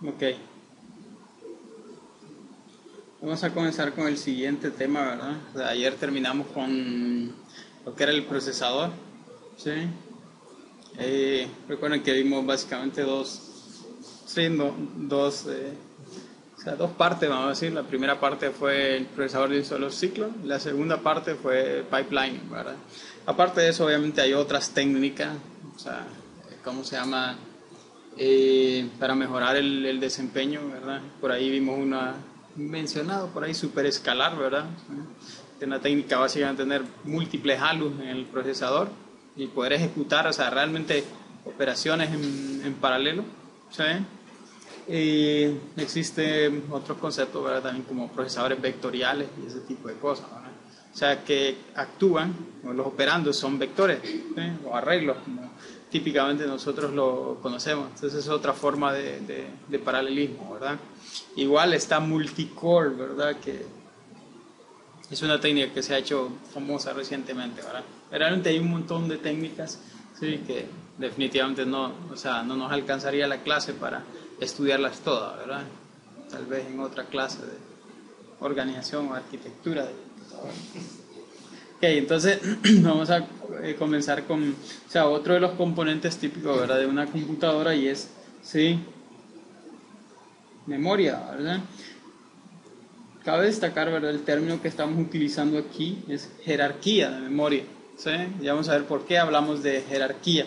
Ok, vamos a comenzar con el siguiente tema, ¿verdad? O sea, ayer terminamos con lo que era el procesador, ¿sí? Recuerden que vimos básicamente dos partes, vamos a decir. La primera parte fue el procesador de un solo ciclo, la segunda parte fue pipeline, ¿verdad? Aparte de eso, obviamente hay otras técnicas, o sea, ¿cómo se llama? Para mejorar el desempeño, ¿verdad? Por ahí vimos una mencionado por ahí superescalar, ¿verdad? De una técnica básicamente tener múltiples halus en el procesador y poder ejecutar, o sea, realmente operaciones en paralelo, ¿sí? Y existen otros conceptos, ¿verdad? También como procesadores vectoriales y ese tipo de cosas, ¿verdad? O sea, que actúan, o los operandos son vectores, ¿sí? O arreglos, como típicamente nosotros lo conocemos. Entonces es otra forma de paralelismo, ¿verdad? Igual está multicore, ¿verdad? Que es una técnica que se ha hecho famosa recientemente, ¿verdad? Realmente hay un montón de técnicas, sí, que definitivamente no, o sea, no nos alcanzaría la clase para estudiarlas todas, ¿verdad? Tal vez en otra clase de organización o arquitectura de computadora. Ok, entonces vamos a comenzar con, o sea, otro de los componentes típicos, ¿verdad? De una computadora y es, sí, memoria, ¿verdad? Cabe destacar, ¿verdad? El término que estamos utilizando aquí es jerarquía de memoria, ¿sí? Ya vamos a ver por qué hablamos de jerarquía,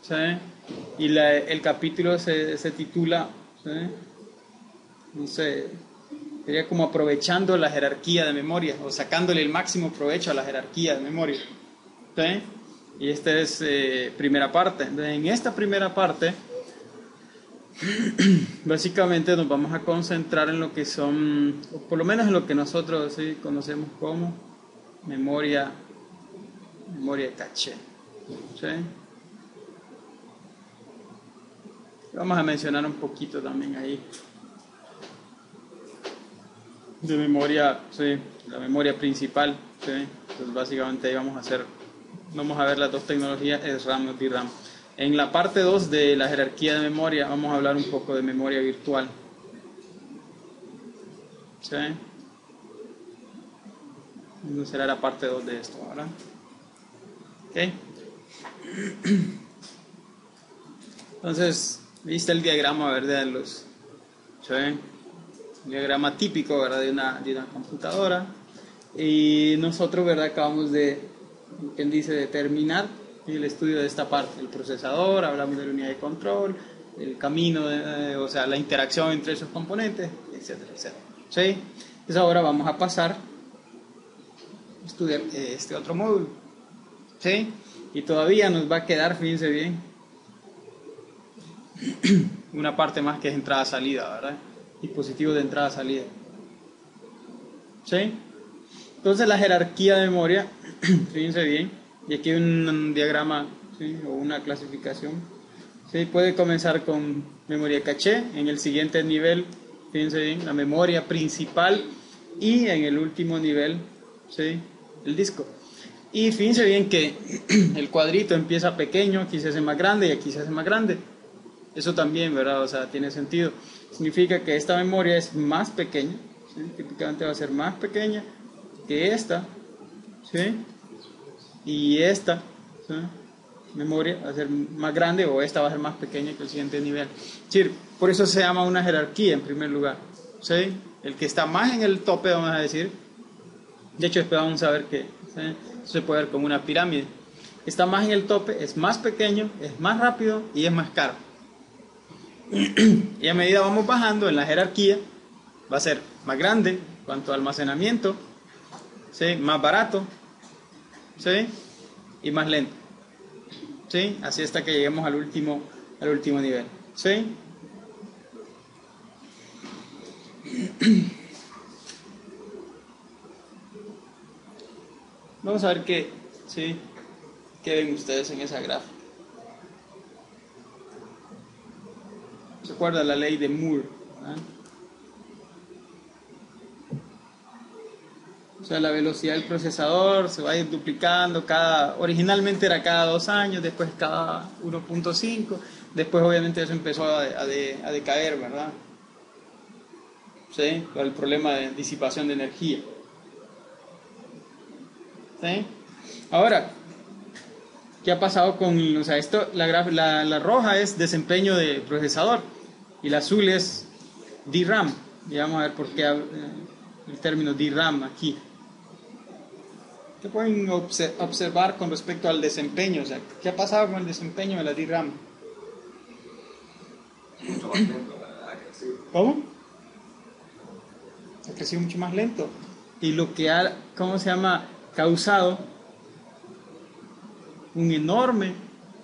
¿sí? Y el capítulo se titula, ¿sí? No sé, sería como aprovechando la jerarquía de memoria o sacándole el máximo provecho a la jerarquía de memoria, ¿sí? Y esta es primera parte. Entonces, en esta primera parte básicamente nos vamos a concentrar en lo que son, o por lo menos en lo que nosotros ¿sí? conocemos como memoria caché, ¿sí? Vamos a mencionar un poquito también ahí de memoria, ¿sí? La memoria principal, ¿sí? Entonces básicamente ahí vamos a ver las dos tecnologías, es RAM y DRAM. En la parte 2 de la jerarquía de memoria vamos a hablar un poco de memoria virtual, ¿sí? No será la parte 2 de esto, ¿verdad? ¿Ok? Entonces, viste el diagrama, ¿verdad? ¿Sí? El diagrama típico, ¿verdad? De una computadora. Y nosotros, ¿verdad? Acabamos de, ¿quién dice? De terminar el estudio de esta parte, el procesador, hablamos de la unidad de control, el camino, o sea, la interacción entre esos componentes, etcétera, etcétera. ¿Sí? Entonces ahora vamos a pasar a estudiar este otro módulo. ¿Sí? Y todavía nos va a quedar, fíjense bien, una parte más que es entrada-salida, ¿verdad? Dispositivos de entrada-salida. ¿Sí? Entonces la jerarquía de memoria, fíjense bien, y aquí hay un diagrama, ¿sí? O una clasificación. ¿Sí? Puede comenzar con memoria caché, en el siguiente nivel, fíjense bien, la memoria principal y en el último nivel, ¿sí? El disco. Y fíjense bien que el cuadrito empieza pequeño, aquí se hace más grande y aquí se hace más grande. Eso también, ¿verdad? O sea, tiene sentido. Significa que esta memoria es más pequeña, ¿sí? Típicamente va a ser más pequeña que esta, ¿sí? Y esta, ¿sí? Memoria va a ser más grande o esta va a ser más pequeña que el siguiente nivel. Es decir, por eso se llama una jerarquía en primer lugar, ¿sí? El que está más en el tope, vamos a decir, de hecho después vamos a ver que ¿sí? Se puede ver como una pirámide. Está más en el tope, es más pequeño, es más rápido y es más caro. Y a medida vamos bajando en la jerarquía, va a ser más grande en cuanto a almacenamiento, ¿sí? Más barato, ¿sí? Y más lento, ¿sí? Así hasta que lleguemos al último nivel, ¿sí? Vamos a ver ¿sí? ¿Qué ven ustedes en esa gráfica? ¿Se acuerdan la ley de Moore? ¿Ah? O sea, la velocidad del procesador se va a ir duplicando originalmente era cada 2 años, después cada 1.5, después obviamente eso empezó a decaer, ¿verdad? ¿sí? Por el problema de disipación de energía. ¿Sí? Ahora, ¿qué ha pasado con, o sea, esto, la roja es desempeño de procesador y la azul es DRAM? Y vamos a ver por qué el término DRAM aquí. ¿Qué pueden observar con respecto al desempeño? O sea, ¿qué ha pasado con el desempeño de la DRAM? Mucho más lento, la verdad que sí. ¿Cómo? Ha crecido mucho más lento. Y lo que ha, ¿cómo se llama? Causado un enorme,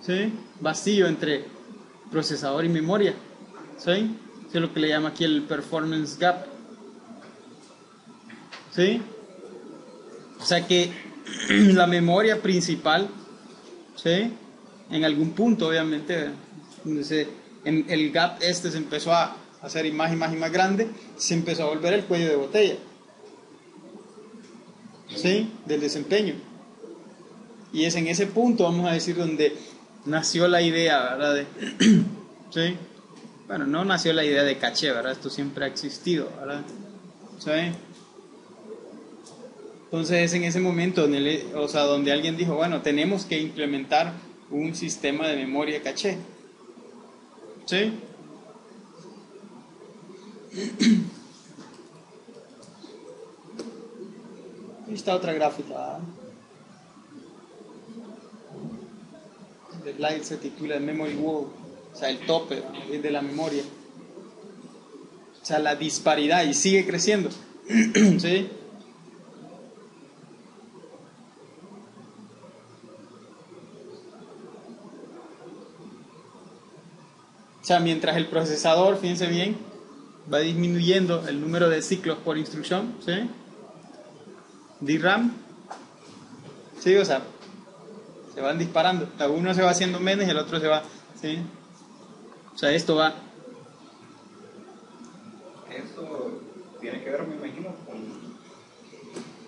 ¿sí?, vacío entre procesador y memoria. ¿Sí? Eso es lo que le llama aquí el performance gap. ¿Sí? O sea que la memoria principal, ¿sí?, en algún punto, obviamente, el gap este se empezó a hacer más y más y más grande, se empezó a volver el cuello de botella, ¿sí?, del desempeño. Y es en ese punto, vamos a decir, donde nació la idea, ¿verdad? ¿Sí? Bueno, no nació la idea de caché, ¿verdad? Esto siempre ha existido, ¿verdad? ¿Sí? Entonces es en ese momento o sea, donde alguien dijo, bueno, tenemos que implementar un sistema de memoria caché. ¿Sí? Aquí está otra gráfica, ¿verdad? El slide se titula Memory Wall, o sea, el tope de la memoria. O sea, la disparidad, y sigue creciendo. ¿Sí? O sea, mientras el procesador, fíjense bien, va disminuyendo el número de ciclos por instrucción, ¿sí? DRAM, ¿sí? O sea, se van disparando. Uno se va haciendo menos y el otro se va, ¿sí? O sea, esto va... Esto tiene que ver, me imagino, con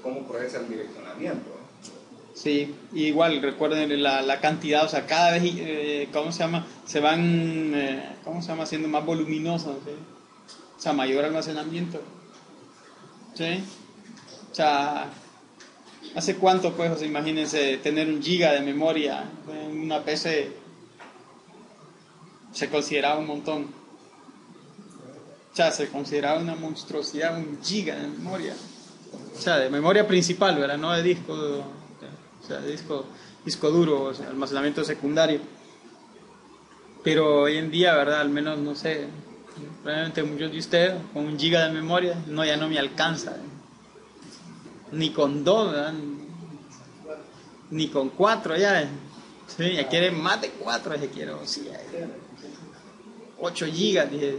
cómo progresa el direccionamiento, ¿no? Sí, igual recuerden la cantidad, o sea, cada vez, ¿cómo se llama? Se van, ¿cómo se llama? Haciendo más voluminosos, ¿sí? O sea, mayor almacenamiento, ¿sí? O sea, ¿hace cuánto, pues, o sea, imagínense tener 1 GB de memoria en una PC? Se consideraba un montón. O sea, se consideraba una monstruosidad 1 GB de memoria. O sea, de memoria principal, ¿verdad? No de disco, o sea, disco duro, o sea, almacenamiento secundario. Pero hoy en día, ¿verdad? Al menos, no sé, probablemente muchos de ustedes con 1 GB de memoria, no, ya no me alcanza. Ni con 2, ¿verdad? Ni con 4 ya. Sí, ya quiere más de 4, ya quiero, sí, 8 GB, dije.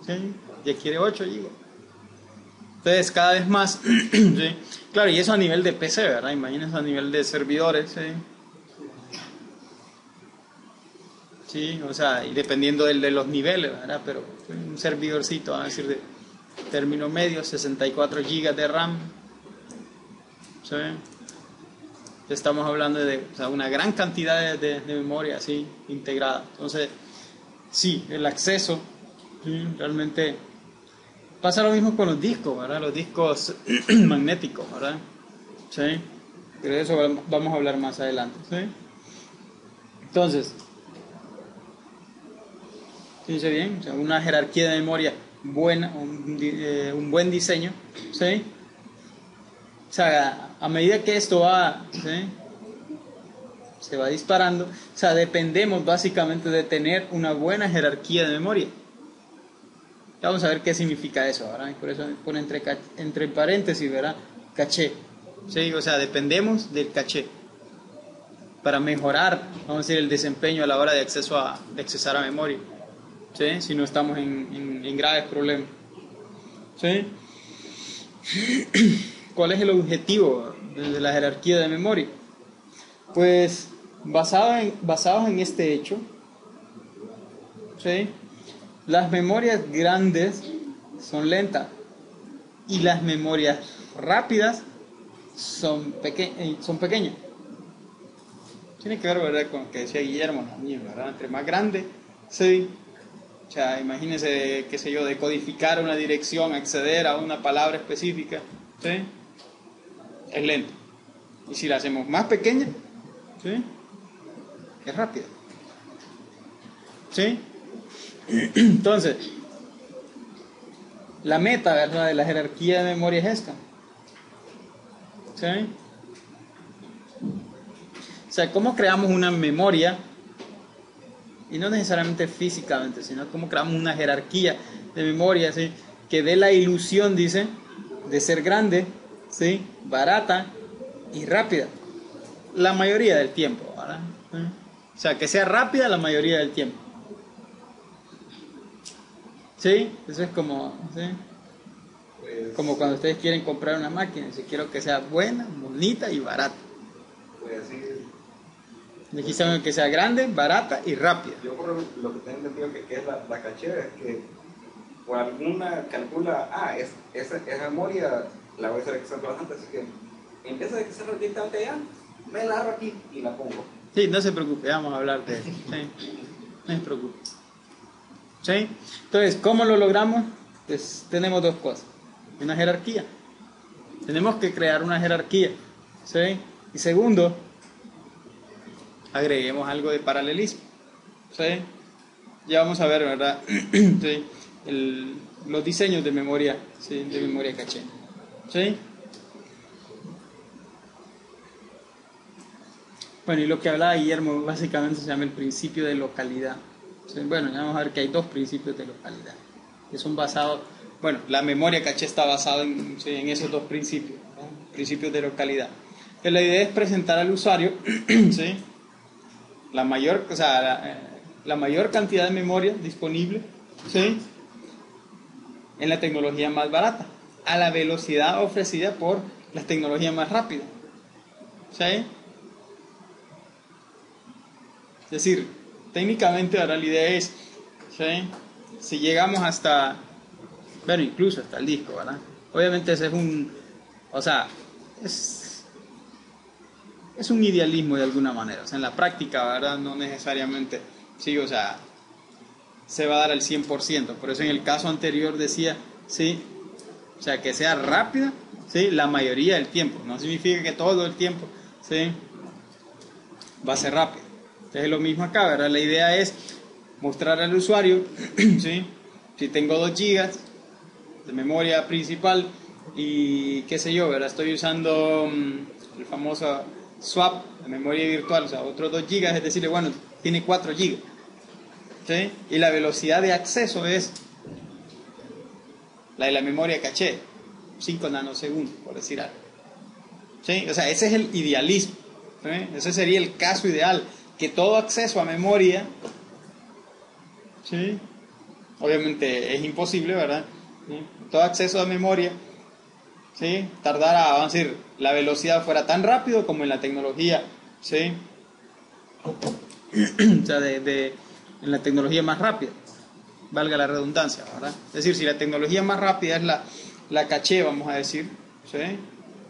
Sí, ya quiere 8 GB. Entonces, cada vez más, ¿sí? Claro, y eso a nivel de PC, ¿verdad? Imagínense a nivel de servidores, ¿sí? Sí, o sea, y dependiendo de los niveles, ¿verdad? Pero un servidorcito, vamos a decir, de término medio, 64 GB de RAM, ¿sí? Estamos hablando de, o sea, una gran cantidad de memoria, ¿sí?, integrada. Entonces, sí, el acceso, ¿sí?, realmente pasa lo mismo con los discos, ¿verdad? Los discos magnéticos, ¿verdad? ¿Sí? Pero de eso vamos a hablar más adelante, ¿sí? Entonces, fíjense bien, o sea, una jerarquía de memoria buena, un buen diseño, ¿sí? O sea, a medida que esto va, ¿sí?, se va disparando, o sea, dependemos básicamente de tener una buena jerarquía de memoria. Ya vamos a ver qué significa eso, ¿verdad? Y por eso pone entre paréntesis, ¿verdad? Caché. ¿Sí? O sea, dependemos del caché para mejorar, vamos a decir, el desempeño a la hora de accesar a memoria. ¿Sí? Si no estamos en graves problemas. ¿Sí? ¿Cuál es el objetivo de la jerarquía de memoria? Pues basados en este hecho, ¿sí?, las memorias grandes son lentas y las memorias rápidas son pequeñas. Tiene que ver, ¿verdad?, con lo que decía Guillermo también, ¿verdad? Entre más grande, sí, o O sea, imagínense, qué sé yo, decodificar una dirección, acceder a una palabra específica, ¿sí? Es lento. Y si la hacemos más pequeña, ¿sí? Es rápida. ¿Sí? Entonces, la meta, ¿verdad?, de la jerarquía de memoria es esta. ¿Sí? O sea, ¿cómo creamos una memoria? Y no necesariamente físicamente, sino cómo creamos una jerarquía de memoria, ¿sí?, que dé la ilusión, dice, de ser grande, ¿sí?, barata y rápida. La mayoría del tiempo, ¿verdad? ¿Sí? O sea, que sea rápida la mayoría del tiempo. ¿Sí? Eso es como, ¿sí?, Pues, como cuando ustedes quieren comprar una máquina. Si quiero que sea buena, bonita y barata. pues así, Necesitamos que sea grande, barata y rápida. yo por lo que tengo entendido que es la caché, es que por alguna calcula, esa memoria la voy a hacer crecer bastante, así que empieza a crecer directamente allá, me la agarro aquí y la pongo. Sí, no se preocupe, vamos a hablar de eso. Sí, no se preocupe. ¿Sí? Entonces, ¿cómo lo logramos? Pues tenemos dos cosas. Una jerarquía. Tenemos que crear una jerarquía. ¿Sí? Y segundo, agreguemos algo de paralelismo. ¿Sí? Ya vamos a ver, ¿verdad? ¿Sí? Los diseños de memoria, ¿sí?, de memoria caché. ¿Sí? Bueno, y lo que hablaba Guillermo básicamente se llama el principio de localidad. ¿Sí? Bueno, ya vamos a ver que hay dos principios de localidad, que son basados, bueno, la memoria caché está basada en, ¿sí?, en esos dos principios, ¿no?, principios de localidad. Que la idea es presentar al usuario, ¿sí?, la mayor, o sea, la mayor cantidad de memoria disponible, ¿sí?, en la tecnología más barata, a la velocidad ofrecida por las tecnologías más rápidas. ¿Sí? Es decir, técnicamente ahora la idea es, ¿sí?, si llegamos hasta, bueno, incluso hasta el disco, ¿verdad? Obviamente ese es o sea, es un idealismo de alguna manera. O sea, en la práctica, ¿verdad?, no necesariamente, sí, o sea, se va a dar al 100%. Por eso en el caso anterior decía, sí, o sea, que sea rápida, sí, la mayoría del tiempo. No significa que todo el tiempo, sí, va a ser rápido. Entonces es lo mismo acá, ¿verdad? La idea es mostrar al usuario, ¿sí?, si tengo 2 GB de memoria principal y qué sé yo, ¿verdad?, estoy usando el famoso swap de memoria virtual, o sea, otros 2 GB, es decir, bueno, tiene 4 GB, ¿sí?, y la velocidad de acceso es la de la memoria caché, 5 nanosegundos, por decir algo. ¿Sí? O sea, ese es el idealismo, ¿sí? Ese sería el caso ideal, que todo acceso a memoria, ¿sí?, obviamente es imposible, ¿verdad?, ¿sí?, todo acceso a memoria, ¿sí?, tardara, vamos a decir, la velocidad fuera tan rápido como en la tecnología, ¿sí?, o sea, en la tecnología más rápida, valga la redundancia, ¿verdad? Es decir, si la tecnología más rápida es la caché, vamos a decir, ¿sí?,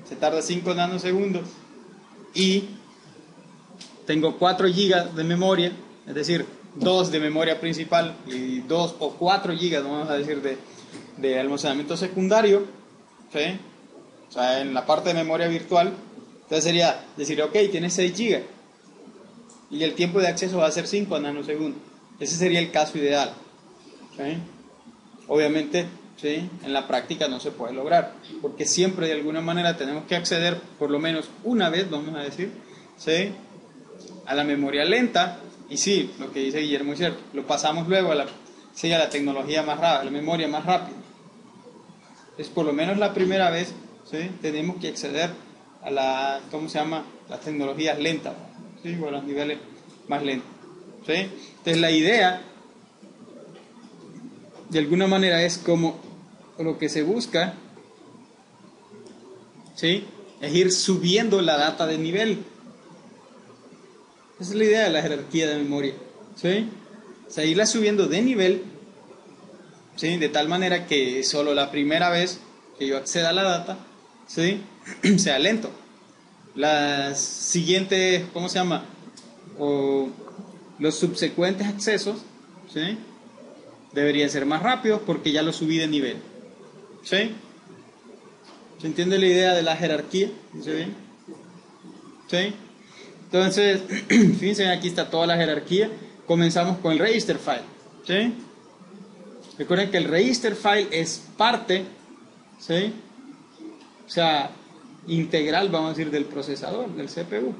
se tarda 5 nanosegundos y tengo 4 GB de memoria, es decir, 2 de memoria principal y 2 o 4 GB, vamos a decir, de almacenamiento secundario, ¿sí?, o sea, en la parte de memoria virtual. Entonces sería decir, ok, tienes 6 GB y el tiempo de acceso va a ser 5 nanosegundos. Ese sería el caso ideal, ¿sí? Obviamente, ¿sí?, en la práctica no se puede lograr, porque siempre de alguna manera tenemos que acceder, por lo menos una vez, vamos a decir, ¿sí?, a la memoria lenta. Y sí, lo que dice Guillermo es cierto, lo pasamos luego a la tecnología más rápida, a la memoria más rápida. Es por lo menos la primera vez, ¿sí?, tenemos que acceder a ¿cómo se llama?, las tecnologías lentas, ¿sí?, o a los niveles más lentos, ¿sí? Entonces la idea, de alguna manera, es como lo que se busca, ¿sí?, es ir subiendo la data de nivel. Esa es la idea de la jerarquía de memoria, ¿sí? O sea, irla subiendo de nivel, ¿sí?, de tal manera que solo la primera vez que yo acceda a la data, ¿sí?, sea lento. Las siguientes, ¿cómo se llama?, o los subsecuentes accesos, ¿sí?, deberían ser más rápidos porque ya lo subí de nivel. ¿Sí? ¿Se entiende la idea de la jerarquía? ¿Dice bien? ¿Sí? Entonces, fíjense, aquí está toda la jerarquía. Comenzamos con el register file. ¿Sí? Recuerden que el register file es parte, ¿sí? O sea, integral, vamos a decir, del procesador, del CPU.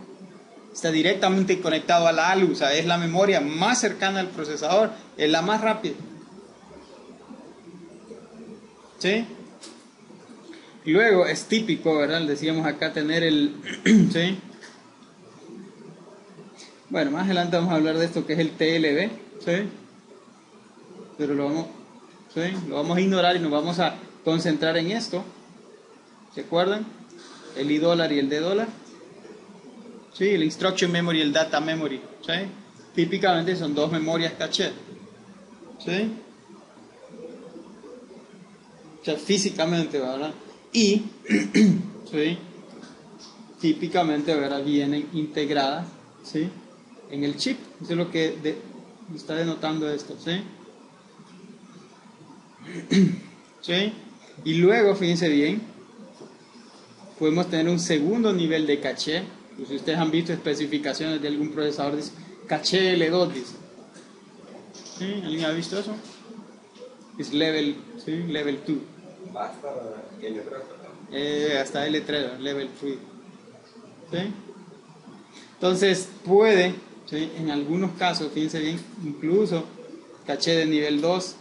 Está directamente conectado a la ALU, o sea, es la memoria más cercana al procesador, es la más rápida. ¿Sí? Y luego es típico, ¿verdad? Decíamos acá tener el... ¿sí? Bueno, más adelante vamos a hablar de esto que es el TLB, ¿sí? Pero ¿sí? Lo vamos a ignorar y nos vamos a concentrar en esto. ¿Se acuerdan? El I$ y el D$. ¿Sí? El Instruction Memory y el Data Memory. ¿Sí? Típicamente son dos memorias caché. ¿Sí? O sea, físicamente, ¿verdad? Y, ¿sí? Típicamente, ¿verdad? Vienen integradas, ¿sí? En el chip. Eso es lo que está denotando esto, ¿sí? ¿Sí? Y luego, fíjense bien, podemos tener un segundo nivel de caché. Pues si ustedes han visto especificaciones de algún procesador, dice caché L2, dice. ¿Sí? ¿Alguien ha visto eso? Es level, ¿sí? Level 2. Basta L3, hasta L3, level 3. ¿Sí? Entonces puede, ¿sí? En algunos casos, fíjense bien, incluso caché de nivel 2,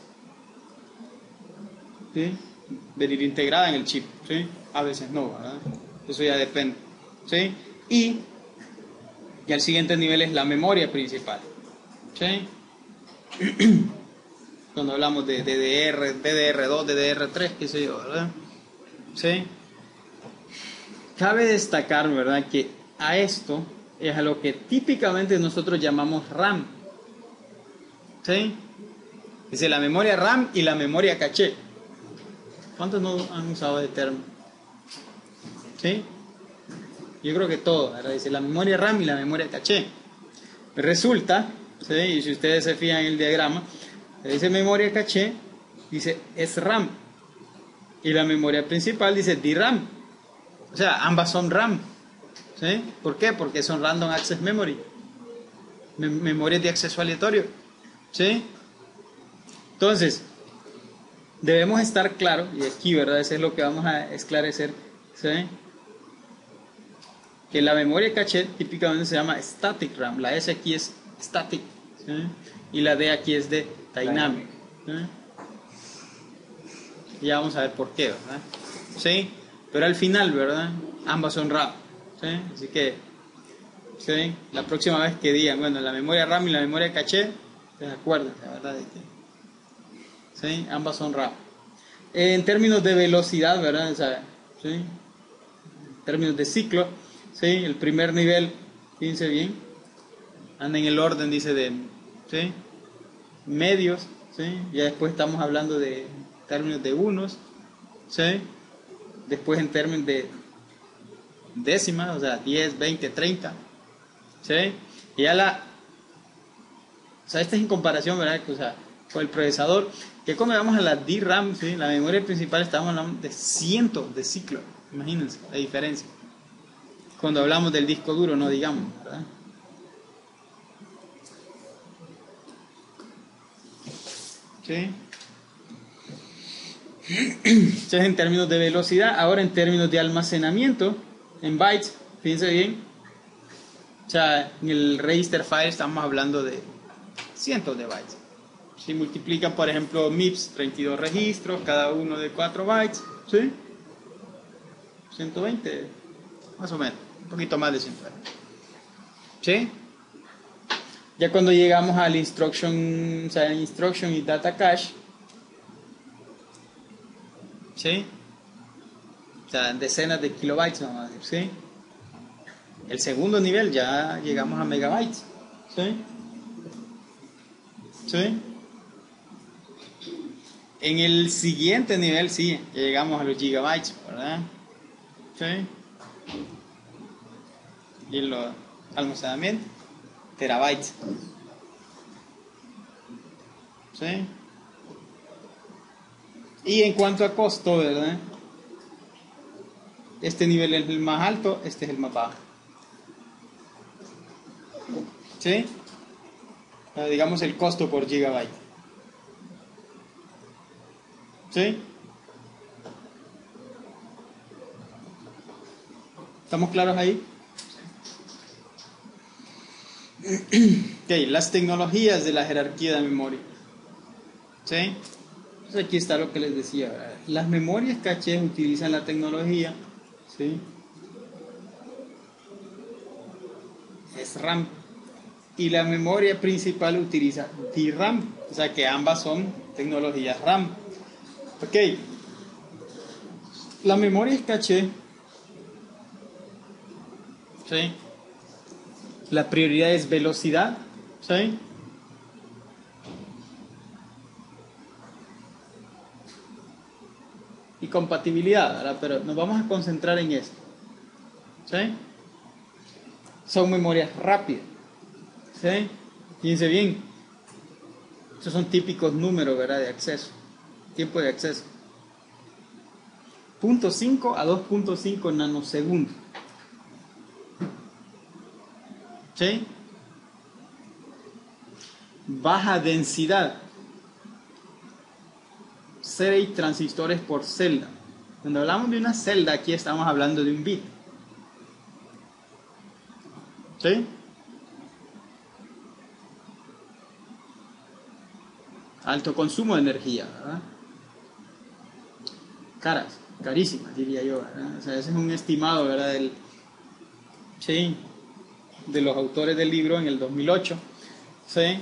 ¿sí? Venir integrada en el chip, ¿sí? A veces no, ¿verdad? Eso ya depende, ¿sí? Y el siguiente nivel es la memoria principal, ¿sí? Cuando hablamos de DDR, DDR2, DDR3, qué sé yo, ¿verdad? ¿Sí? Cabe destacar, ¿verdad?, que a esto es a lo que típicamente nosotros llamamos RAM. ¿Sí? Dice la memoria RAM y la memoria caché. ¿Cuántos no han usado ese término? ¿Sí? Yo creo que todo, ¿verdad? Dice la memoria RAM y la memoria caché. Resulta, ¿sí? Y si ustedes se fijan en el diagrama, dice memoria caché, dice es RAM. Y la memoria principal dice DRAM. O sea, ambas son RAM. ¿Sí? ¿Por qué? Porque son Random Access Memory. Memorias de acceso aleatorio. ¿Sí? Entonces, debemos estar claros, y aquí, ¿verdad? Eso es lo que vamos a esclarecer, ¿sí? Que la memoria caché típicamente se llama Static RAM. La S aquí es Static, ¿sí? Y la D aquí es de Dynamic. ¿Sí? Ya vamos a ver por qué, ¿verdad? ¿Sí? Pero al final, ¿verdad? Ambas son RAM. ¿Sí? Así que, ¿sí? La próxima vez que digan, bueno, la memoria RAM y la memoria caché, se acuerdan, la verdad, de que, ¿sí? Ambas son RAM. En términos de velocidad, ¿verdad? O sea, ¿sí? En términos de ciclo, ¿sí? El primer nivel, fíjense bien, anda en el orden, dice, de, ¿sí? Medios, ¿sí? Ya después estamos hablando de términos de unos, ¿sí? Después en términos de décimas, o sea, 10, 20, 30, ¿sí? Y ya o sea, esta es en comparación, ¿verdad? O sea, con el procesador, que cuando vamos a la DRAM, ¿sí? La memoria principal, estamos hablando de cientos de ciclos, imagínense la diferencia. Cuando hablamos del disco duro, no digamos, ¿verdad? ¿Sí? Entonces, en términos de velocidad, ahora en términos de almacenamiento, en bytes, fíjense bien, o sea, en el register file estamos hablando de cientos de bytes. Si multiplican, por ejemplo, MIPS, 32 registros, cada uno de 4 bytes, ¿sí? 120, más o menos, un poquito más de 120. ¿Sí? Ya cuando llegamos al instruction, o sea, instruction y data cache, ¿sí? O sea, decenas de kilobytes, vamos a decir, ¿sí? El segundo nivel ya llegamos a megabytes, ¿sí? ¿Sí? En el siguiente nivel, sí, ya llegamos a los gigabytes, ¿verdad? ¿Sí? Y en los almacenamientos, terabytes. ¿Sí? Y en cuanto a costo, ¿verdad? Este nivel es el más alto, este es el más bajo. ¿Sí? Digamos el costo por gigabyte. ¿Sí? ¿Estamos claros ahí? Ok, las tecnologías de la jerarquía de memoria. ¿Sí? Entonces aquí está lo que les decía, ¿verdad? Las memorias caché utilizan la tecnología, ¿sí? Es RAM. Y la memoria principal utiliza DRAM, o sea que ambas son tecnologías RAM. Ok, la memoria es caché, ¿sí? La prioridad es velocidad, ¿sí? Y compatibilidad, ¿verdad? Pero nos vamos a concentrar en esto, ¿sí? Son memorias rápidas, ¿sí? Fíjense bien, estos son típicos números, ¿verdad? De acceso, tiempo de acceso. 0.5 a 2.5 nanosegundos, ¿sí? Baja densidad, 6 transistores por celda. Cuando hablamos de una celda, aquí estamos hablando de un bit, ¿sí? Alto consumo de energía, ¿verdad? Carísimas, diría yo, ¿verdad? O sea, ese es un estimado, ¿verdad? Sí, de los autores del libro en el 2008, ¿sí?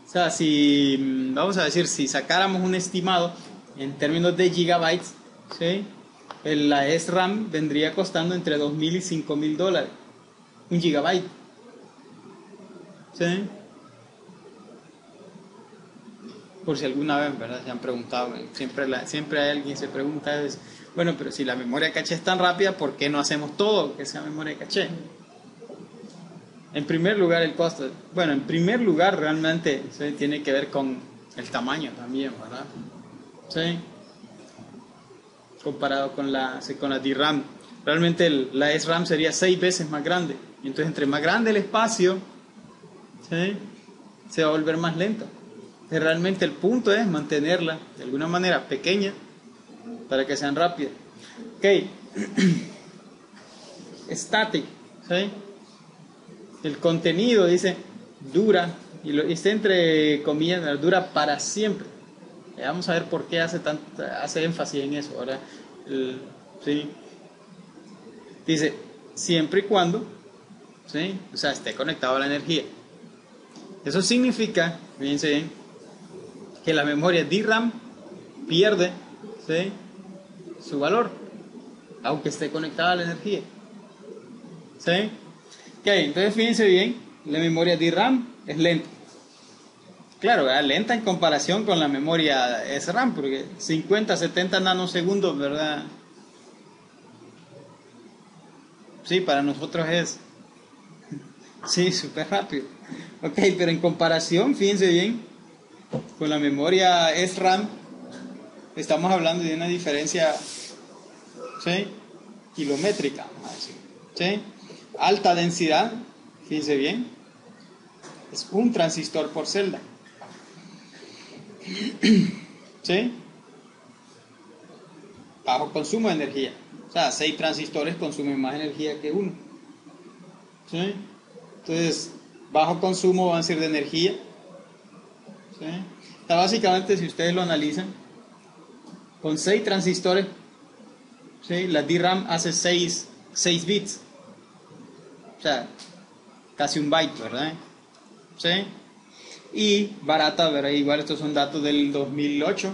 O sea, si, vamos a decir, si sacáramos un estimado en términos de gigabytes, ¿sí? La SRAM vendría costando entre $2,000 y $5,000, un gigabyte, ¿sí? Por si alguna vez, ¿verdad? Se han preguntado, siempre hay alguien que se pregunta, bueno, pero si la memoria caché es tan rápida, ¿por qué no hacemos todo que sea memoria caché? En primer lugar, el costo. Bueno, en primer lugar, realmente ¿sí? Tiene que ver con el tamaño también, ¿verdad? Sí. Comparado con la DRAM. Realmente la SRAM sería 6 veces más grande. Y entonces, entre más grande el espacio, ¿sí? Se va a volver más lento. Entonces, realmente el punto es mantenerla de alguna manera pequeña para que sean rápidas. Ok. Static, ¿sí? El contenido dice dura, y está entre comillas, dura para siempre. Vamos a ver por qué hace énfasis en eso. Ahora, ¿sí? Dice siempre y cuando, ¿sí? O sea, esté conectado a la energía. Eso significa, fíjense bien, que la memoria DRAM pierde, ¿sí? Su valor, aunque esté conectada a la energía. ¿Sí? Ok, entonces fíjense bien, la memoria DRAM es lenta. Claro, ¿verdad? Lenta en comparación con la memoria SRAM, porque 50, 70 nanosegundos, ¿verdad? Sí, para nosotros es, sí, súper rápido. Ok, pero en comparación, fíjense bien, con la memoria SRAM, estamos hablando de una diferencia, ¿sí? Kilométrica, vamos a decir, ¿sí? Alta densidad, fíjense bien, es un transistor por celda. ¿Sí? Bajo consumo de energía. O sea, 6 transistores consumen más energía que uno. ¿Sí? Entonces, bajo consumo van a ser de energía. ¿Sí? O sea, básicamente, si ustedes lo analizan, con 6 transistores, ¿sí? La DRAM hace 6 bits. O sea, casi un byte, ¿verdad? ¿Sí? Y barata, ¿verdad? Igual estos son datos del 2008,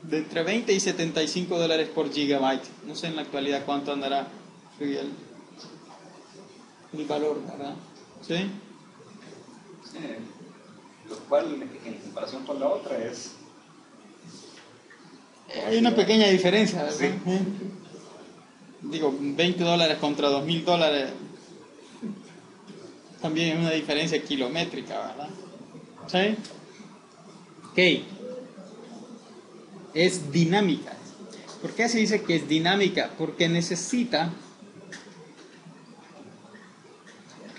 de entre 20 y $75 por gigabyte. No sé en la actualidad cuánto andará el valor, ¿verdad? ¿Sí? Sí, lo cual en comparación con la otra es... Hay una pequeña diferencia, ¿verdad? Sí. Digo, $20 contra $2,000 también es una diferencia kilométrica, ¿verdad? ¿Sí? Ok. Es dinámica. ¿Por qué se dice que es dinámica? Porque necesita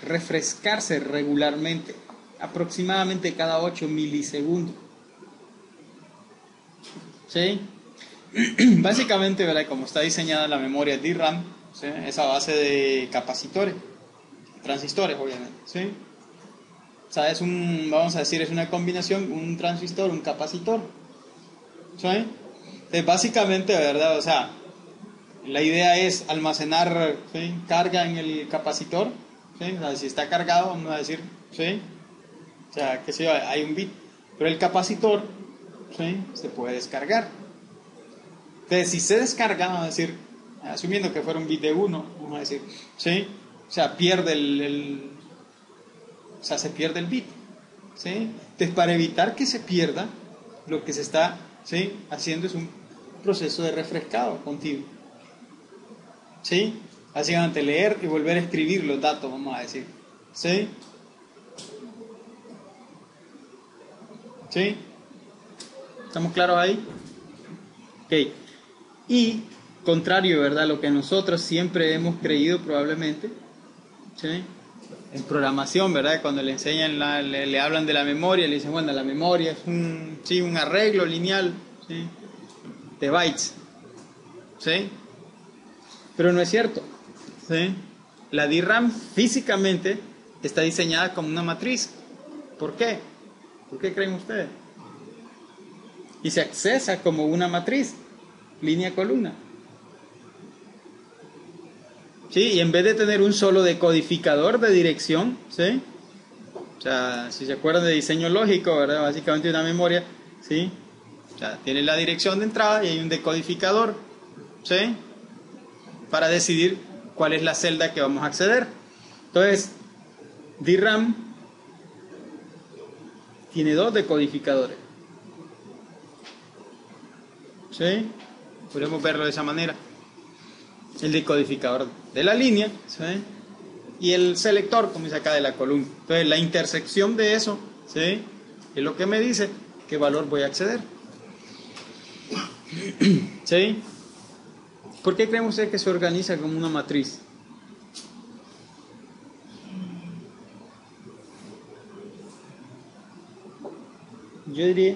refrescarse regularmente, aproximadamente cada 8 milisegundos. ¿Sí? Básicamente, ¿verdad? Como está diseñada la memoria DRAM, ¿sí? Es a base de capacitores, transistores, obviamente, ¿sí? O sea, vamos a decir, es una combinación, un transistor, un capacitor, ¿sí? Entonces, básicamente, ¿verdad? O sea, la idea es almacenar, ¿sí?, carga en el capacitor, ¿sí? O sea, si está cargado, vamos a decir, ¿sí? O sea, que si hay un bit, pero el capacitor, ¿sí?, se puede descargar. Entonces, si se descarga, vamos a decir, asumiendo que fuera un bit de 1, vamos a decir, ¿sí? O sea, pierde o sea, se pierde el bit, ¿sí? Entonces, para evitar que se pierda, lo que se está, ¿sí?, haciendo es un proceso de refrescado continuo, ¿sí? Básicamente leer y volver a escribir los datos, vamos a decir, ¿sí? ¿Sí? ¿Estamos claros ahí? Ok. Y, contrario, ¿verdad?, lo que nosotros siempre hemos creído probablemente, ¿sí?, en programación, ¿verdad?, cuando le enseñan, le hablan de la memoria, le dicen, bueno, la memoria es un arreglo lineal, ¿sí?, de bytes, ¿sí? Pero no es cierto, ¿sí? La DRAM físicamente está diseñada como una matriz. ¿Por qué? ¿Por qué creen ustedes? Y se accesa como una matriz, línea-columna. ¿Sí? Y en vez de tener un solo decodificador de dirección, ¿sí?, o sea, si se acuerdan de diseño lógico, ¿verdad?, básicamente una memoria, ¿sí?, o sea, tiene la dirección de entrada y hay un decodificador, ¿sí?, para decidir cuál es la celda que vamos a acceder. Entonces, DRAM tiene 2 decodificadores, ¿sí? Podemos verlo de esa manera. El decodificador de la línea, ¿sí?, y el selector, como dice acá, de la columna. Entonces, la intersección de eso, ¿sí?, es lo que me dice qué valor voy a acceder. ¿Sí? ¿Por qué creen ustedes que se organiza como una matriz? Yo diría,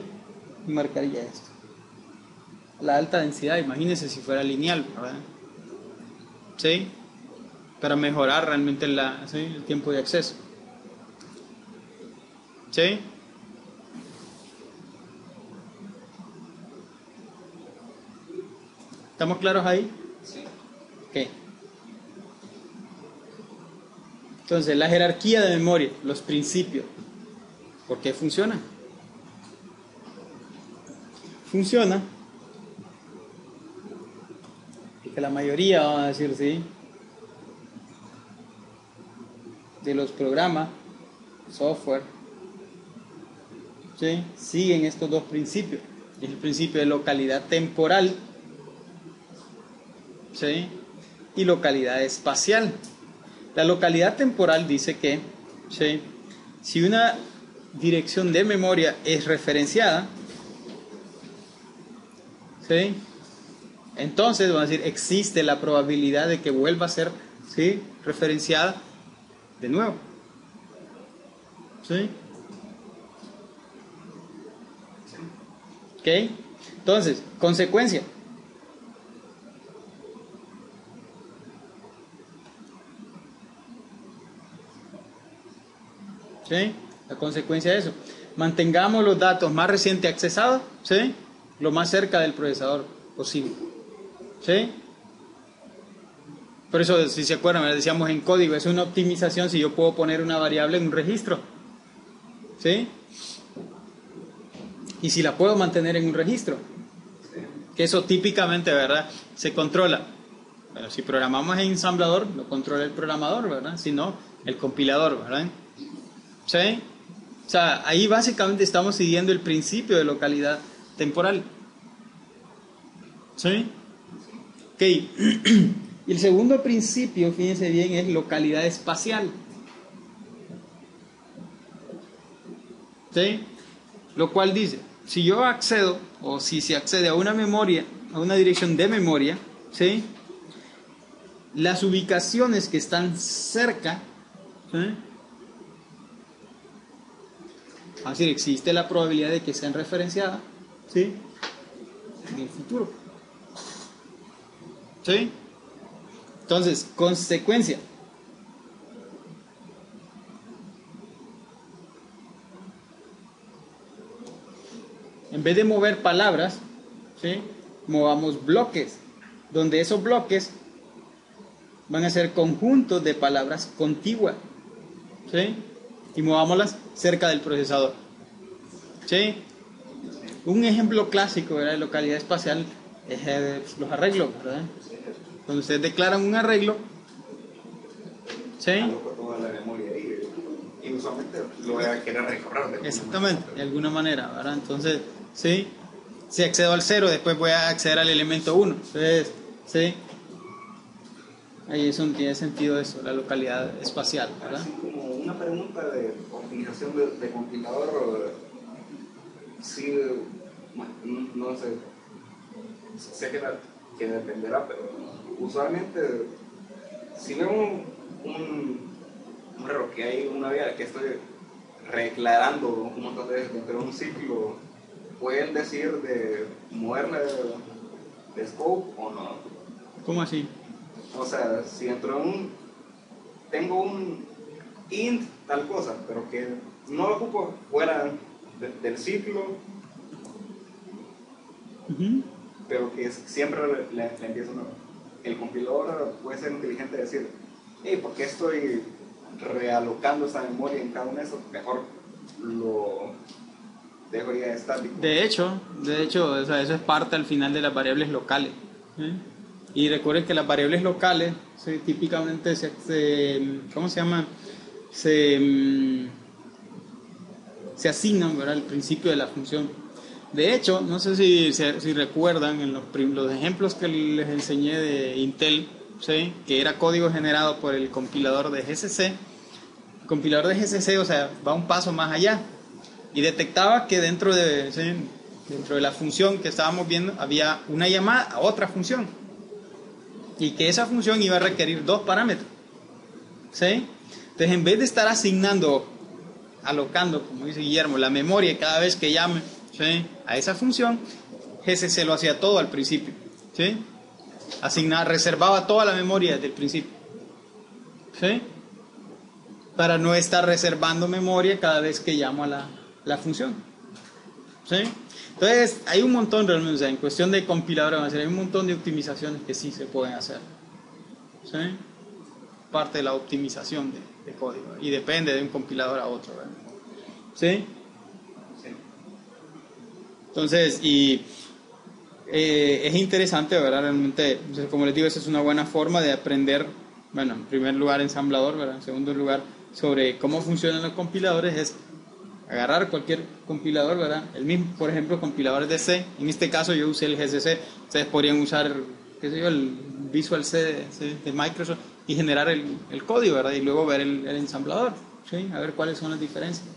marcaría esto. La alta densidad, imagínense si fuera lineal, ¿verdad? ¿Sí? Para mejorar realmente ¿sí?, el tiempo de acceso. ¿Sí? ¿Estamos claros ahí? Sí. Ok. Entonces, la jerarquía de memoria, los principios. ¿Por qué funciona? Funciona porque la mayoría, vamos a decir, ¿sí?, de los programas, software, ¿sí?, siguen estos 2 principios. El principio de localidad temporal, ¿sí?, y localidad espacial. La localidad temporal dice que, ¿sí?, si una dirección de memoria es referenciada, ¿sí?, entonces, vamos a decir, existe la probabilidad de que vuelva a ser, ¿sí?, referenciada de nuevo. ¿Sí? ¿Ok? Entonces, consecuencia. ¿Sí? La consecuencia de eso. Mantengamos los datos más recientes accesados, ¿sí?, lo más cerca del procesador posible. ¿Sí? Por eso, si se acuerdan, decíamos en código, es una optimización si yo puedo poner una variable en un registro. ¿Sí? Y si la puedo mantener en un registro. Que eso típicamente, ¿verdad?, se controla. Pero si programamos en ensamblador, lo controla el programador, ¿verdad? Si no, el compilador, ¿verdad? ¿Sí? O sea, ahí básicamente estamos siguiendo el principio de localidad temporal. ¿Sí? Ok. Y el segundo principio, fíjense bien, es localidad espacial. ¿Sí? Lo cual dice, si yo accedo, o si se accede a una memoria a una dirección de memoria, ¿sí? Las ubicaciones que están cerca, ¿sí? Es decir, existe la probabilidad de que sean referenciadas, ¿sí? En el futuro. ¿Sí? Entonces, consecuencia. En vez de mover palabras, ¿sí? Movamos bloques, donde esos bloques van a ser conjuntos de palabras contiguas, ¿sí? Y movámoslas cerca del procesador, ¿sí? Un ejemplo clásico, ¿verdad?, de localidad espacial es los arreglos, ¿verdad? Cuando ustedes declaran un arreglo, ¿sí? Toda la memoria ahí, y usualmente lo voy a querer recorrer. Exactamente, de alguna manera, ¿verdad? Entonces, ¿sí? Si accedo al 0, después voy a acceder al elemento 1. Entonces, ¿sí? Ahí eso no tiene sentido eso, la localidad espacial, ¿verdad? Así como una pregunta de optimización de compilador, sí, no sé, sé que dependerá, pero usualmente si veo un error que hay una vía que estoy reclarando un montón de veces dentro de un ciclo, ¿pueden decir de moverle de scope o no? ¿Cómo así? O sea, si dentro de tengo un int tal cosa, pero que no lo ocupo fuera del ciclo, pero que siempre le empiezo el compilador puede ser inteligente decir, hey, ¿por qué estoy realocando esa memoria en cada uno de esos? Mejor lo dejo ya estático. De hecho, o sea, eso es parte al final de las variables locales, ¿sí? Y recuerden que las variables locales, ¿sí?, típicamente ¿cómo se llama? Se asignan, ¿verdad?, al principio de la función. De hecho, no sé si recuerdan en los ejemplos que les enseñé de Intel, ¿sí?, que era código generado por el compilador de GCC. El compilador de GCC, o sea, va un paso más allá y detectaba que dentro de la función que estábamos viendo había una llamada a otra función y que esa función iba a requerir dos parámetros, ¿sí? Entonces, en vez de estar alocando, como dice Guillermo, la memoria cada vez que llame, ¿sí?, a esa función, GCC lo hacía todo al principio, ¿sí? Reservaba toda la memoria desde el principio, ¿sí?, para no estar reservando memoria cada vez que llamo a la función, ¿sí? Entonces, hay un montón realmente, o sea, en cuestión de compilador, hay un montón de optimizaciones que sí se pueden hacer, ¿sí? Parte de la optimización de código, y depende de un compilador a otro, ¿verdad? ¿Sí? Entonces, es interesante, ¿verdad? Realmente, como les digo, esa es una buena forma de aprender, bueno, en primer lugar ensamblador, ¿verdad? En segundo lugar, sobre cómo funcionan los compiladores, es agarrar cualquier compilador, ¿verdad? El mismo, por ejemplo, compiladores de C. En este caso yo usé el GCC. Ustedes podrían usar, qué sé yo, el Visual C de Microsoft y generar el código, ¿verdad? Y luego ver el ensamblador, ¿sí? A ver cuáles son las diferencias,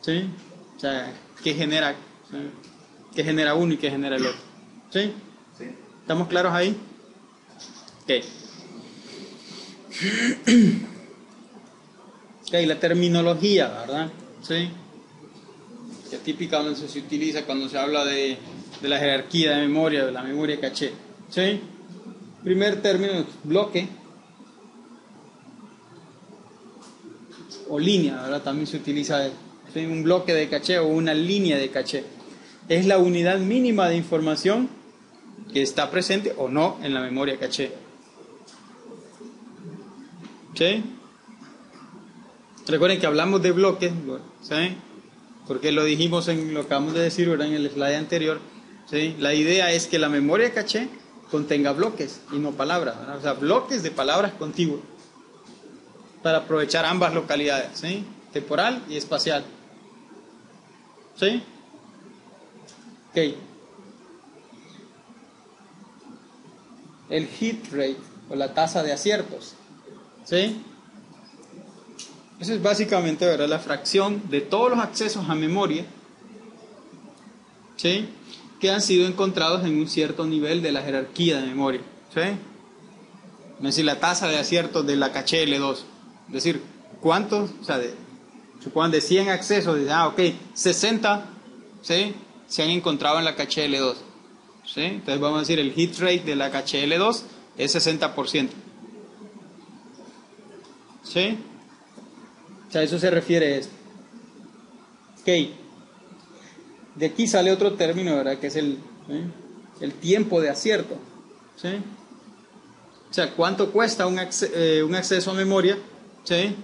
¿sí? O sea, qué genera, ¿sí?, qué genera uno y qué genera el otro, ¿sí? Sí. ¿Estamos claros ahí? Ok. Ok, la terminología, ¿verdad? ¿Sí? Que típicamente se utiliza cuando se habla de la jerarquía de memoria, de la memoria caché, ¿sí? Primer término es bloque o línea, ¿verdad? También se utiliza, ¿sí?, un bloque de caché o una línea de caché. Es la unidad mínima de información que está presente o no en la memoria caché, ¿sí? Recuerden que hablamos de bloques, ¿sí?, porque lo dijimos lo acabamos de decir, ¿verdad?, en el slide anterior, ¿sí? La idea es que la memoria caché contenga bloques y no palabras, ¿verdad? O sea, bloques de palabras contiguas para aprovechar ambas localidades, ¿sí?, temporal y espacial, ¿sí? Ok. El hit rate o la tasa de aciertos, ¿sí? Eso es básicamente, ¿verdad?, la fracción de todos los accesos a memoria, ¿sí?, que han sido encontrados en un cierto nivel de la jerarquía de memoria. ¿Sí? Es decir, la tasa de acierto de la caché L2. Es decir, ¿cuántos? O sea, supongan de 100 accesos, ok, 60, ¿sí?, se han encontrado en la caché L2. ¿Sí? Entonces vamos a decir, el hit rate de la caché L2 es 60%. ¿Sí? O sea, a eso se refiere esto. Ok. De aquí sale otro término, ¿verdad? Que es el tiempo de acierto. ¿Sí? O sea, ¿cuánto cuesta un acceso a memoria? ¿Sí?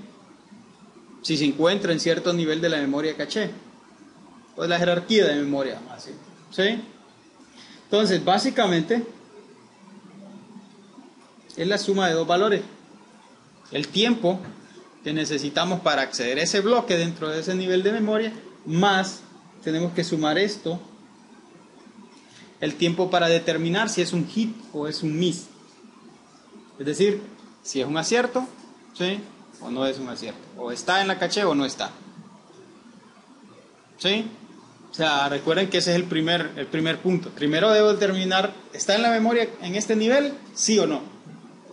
Si se encuentra en cierto nivel de la memoria caché. O de la jerarquía de memoria, así. ¿Sí? Entonces, básicamente, es la suma de dos valores. El tiempo que necesitamos para acceder a ese bloque dentro de ese nivel de memoria, más tenemos que sumar esto, el tiempo para determinar si es un hit o es un miss. Es decir, si es un acierto, ¿sí?, o no es un acierto. O está en la caché o no está. ¿Sí? O sea, recuerden que ese es el primer punto. Primero debo determinar, ¿está en la memoria en este nivel? Sí o no.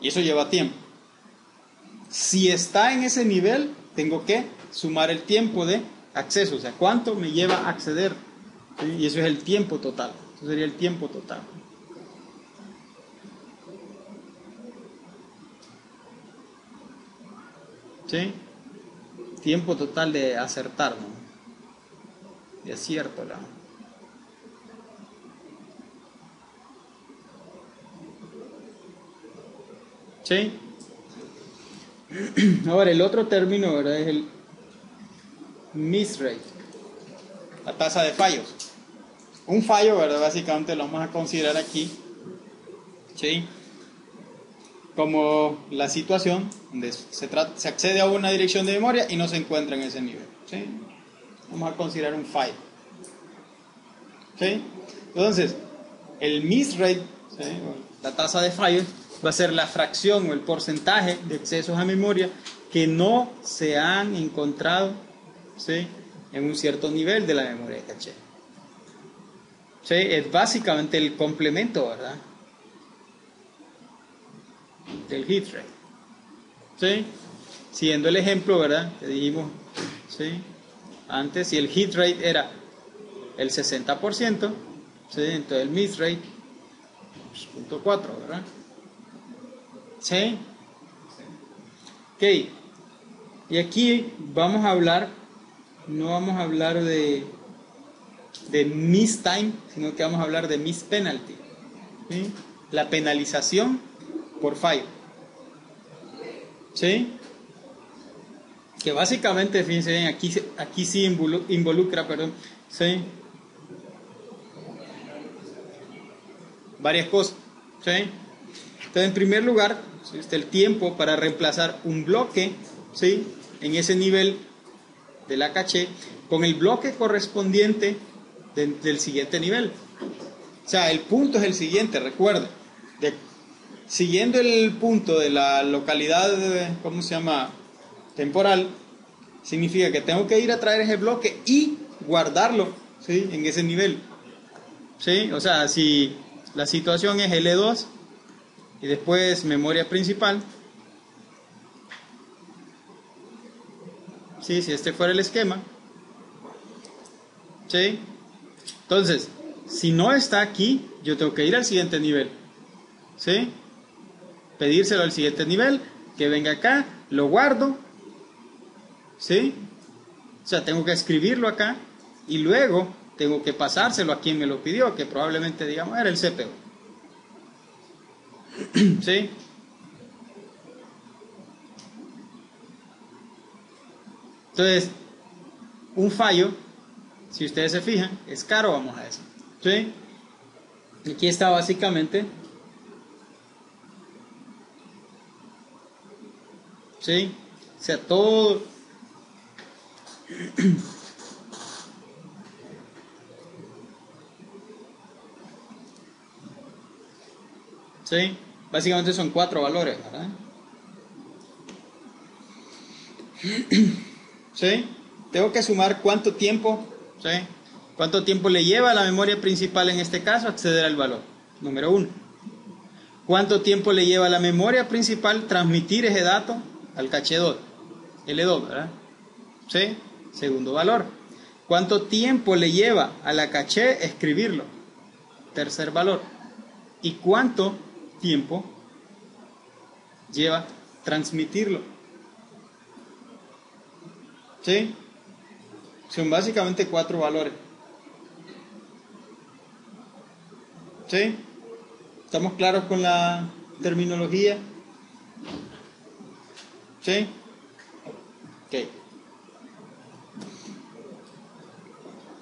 Y eso lleva tiempo. Si está en ese nivel, tengo que sumar el tiempo de acceso. O sea, ¿cuánto me lleva a acceder? ¿Sí? Y eso es el tiempo total. Eso sería el tiempo total. ¿Sí? Tiempo total de acertar, ¿no? De acierto, ¿no? ¿Sí? Ahora, el otro término, ¿verdad?, es el miss rate, la tasa de fallos. Un fallo, ¿verdad?, básicamente lo vamos a considerar aquí, ¿sí?, como la situación donde se accede a una dirección de memoria y no se encuentra en ese nivel. ¿Sí? Vamos a considerar un fallo. ¿Sí? Entonces, el miss rate, ¿sí?, la tasa de fallos, va a ser la fracción o el porcentaje de accesos a memoria que no se han encontrado, ¿sí?, en un cierto nivel de la memoria de caché. ¿Sí? Es básicamente el complemento, ¿verdad?, del hit rate. ¿Sí? Siguiendo el ejemplo, ¿verdad?, que dijimos, ¿sí?, antes, si el hit rate era el 60%, ¿sí?, entonces el miss rate es 0.4, ¿verdad? ¿Sí? Ok. Y aquí vamos a hablar, no vamos a hablar de miss time, sino que vamos a hablar de miss penalty. ¿Sí? La penalización por fallo. ¿Sí? Que básicamente, fíjense bien, aquí sí involucra, ¿sí?, varias cosas. ¿Sí? Entonces, en primer lugar, ¿sí?, está el tiempo para reemplazar un bloque, ¿sí?, en ese nivel de la caché con el bloque correspondiente del siguiente nivel. O sea, el punto es el siguiente, recuerden. Siguiendo el punto de la localidad, ¿cómo se llama?, temporal, significa que tengo que ir a traer ese bloque y guardarlo, ¿sí?, en ese nivel. ¿Sí? O sea, si la situación es L2 y después memoria principal, ¿sí?, si este fuera el esquema, ¿sí?, entonces, si no está aquí, yo tengo que ir al siguiente nivel, ¿sí?, pedírselo al siguiente nivel, que venga acá, lo guardo, ¿sí?, o sea, tengo que escribirlo acá y luego tengo que pasárselo a quien me lo pidió, que probablemente, digamos, era el CPU. ¿Sí? Entonces, un fallo, si ustedes se fijan, es caro, vamos a decir. ¿Sí? Aquí está básicamente, ¿sí?, o sea, todo ¿sí? Básicamente son 4 valores, ¿verdad? ¿Sí? Tengo que sumar cuánto tiempo, ¿sí?, ¿Cuánto tiempo le lleva a la memoria principal en este caso acceder al valor? Número 1. ¿Cuánto tiempo le lleva a la memoria principal transmitir ese dato al caché 2? L2, ¿verdad? ¿Sí? Segundo valor. ¿Cuánto tiempo le lleva a la caché escribirlo? Tercer valor. ¿Y cuánto tiempo lleva transmitirlo? ¿Sí? Son básicamente 4 valores. ¿Sí? ¿Estamos claros con la terminología? ¿Sí? Ok.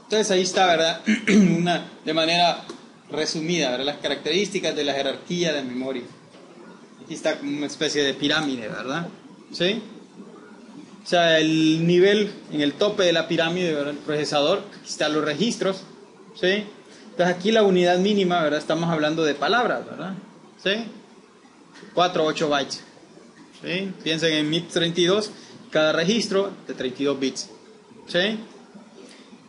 Entonces ahí está, ¿verdad? De manera resumida, ¿verdad? Las características de la jerarquía de memoria. Aquí está como una especie de pirámide, ¿verdad? ¿Sí? O sea, el nivel en el tope de la pirámide, ¿verdad? El procesador, aquí están los registros, ¿sí? Entonces aquí la unidad mínima, ¿verdad? Estamos hablando de palabras, ¿verdad? ¿Sí? 4 o 8 bytes. ¿Sí? Piensen en MIPS32, cada registro de 32 bits. ¿Sí?